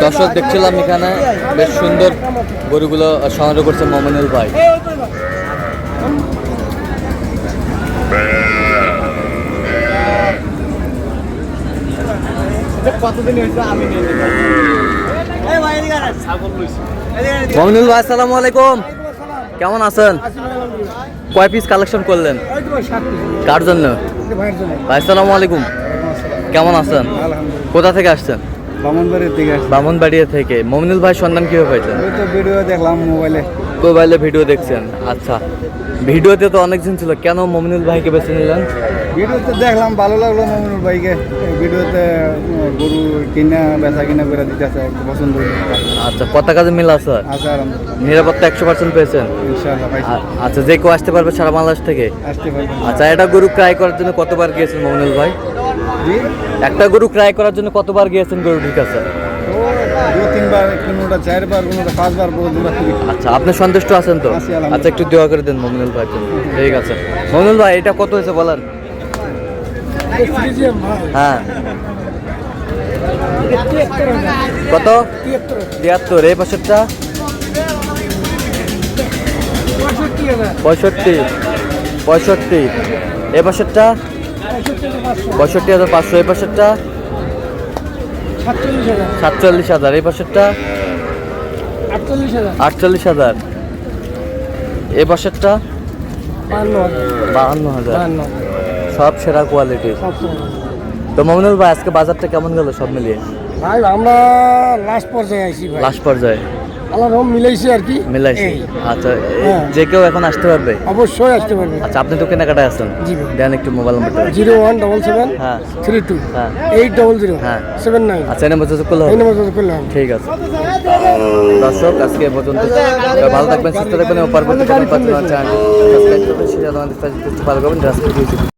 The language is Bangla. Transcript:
দর্শক দেখছিলাম এখানে বেশ সুন্দর গরুগুলো সংগ্রহ করছে মোমিনুল ভাই। মোমিনুল ভাই আসসালামু আলাইকুম, কেমন আছেন? কয় পিস কালেকশন করলেন? কার জন্য? ভাই আসসালামু আলাইকুম, কেমন আছেন? কোথা থেকে আসছেন? ব্রাহ্মণবাড়িয়া থেকে। মোমিনুল ভাই সন্ধান কিভাবে পাইছেন? ভিডিও দেখলাম মোবাইলে ভিডিও দেখছেন। আচ্ছা, ভিডিওতে তো অনেকজন ছিল, কেন মোমিনুল ভাইকে বেছে নিলেন? ভিডিওতে দেখলাম, ভালো লাগলো মোমিনুল ভাইকে। ভিডিওতে গরু কিনা বেচা কিনা করে দিতেছে, পছন্দ হয়েছে। আচ্ছা, কত কাজে মিল আছে? নিরাপত্তা 100% পেয়েছেন? ইনশাআল্লাহ পাইছি। আচ্ছা, যে কেউ আসতে পারবে সারা বাংলাদেশ থেকে? আসতে পারবে। আচ্ছা, এটা গরু ক্রয় করার জন্য কতবার গিয়েছেন মোমিনুল ভাই? একটা গরু ক্রয় করার জন্য কতবার গিয়েছেন গরু? ঠিক আছে, 2-3 বার, কোনোটা 4 বার, কোনোটা 5 বার। আচ্ছা, আপনি সন্তুষ্ট আছেন তো? আচ্ছা, একটু দোয়া করে দেন মোমিনুল ভাই। ঠিক আছে মোমিনুল ভাই, এটা কত হয়েছে বলেন? হ্যাঁ, কত? 73। এই পাশেরটা 65। এই পাশেরটা 65,500। এই পাশেরটা 47,000। এই পাশেরটা 48,000। এই পাশেরটা 52,000। সব সেরা কোয়ালিটি। তো মোমিনুল ভাই, আজকে বাজারটা কেমন গেল সব মিলিয়ে? ভাই আমরা লাস্ট পর্যায়ে আইছি ভাই। লাস্ট পর্যায়ে আল্লাহ রহম মিলাইছি আর কি। মিলাইছি। আচ্ছা, যে কেউ এখন আসতে পারবে? অবশ্যই আসতে পারবে। আচ্ছা, আপনি তো কেনাকাটায় আছেন? জি দেন একটু মোবাইল নাম্বারটা। 017732 80079। আচ্ছা, এই নাম্বার যোগাযোগ করলে হবে? ঠিক আছে দর্শক, আজকে এ পর্যন্ত। ভালো থাকবেন, সুস্থ থাকবেন এবং পরবর্তী চ্যানেল সাবস্ক্রাইব করবেন, ভালো করবেন।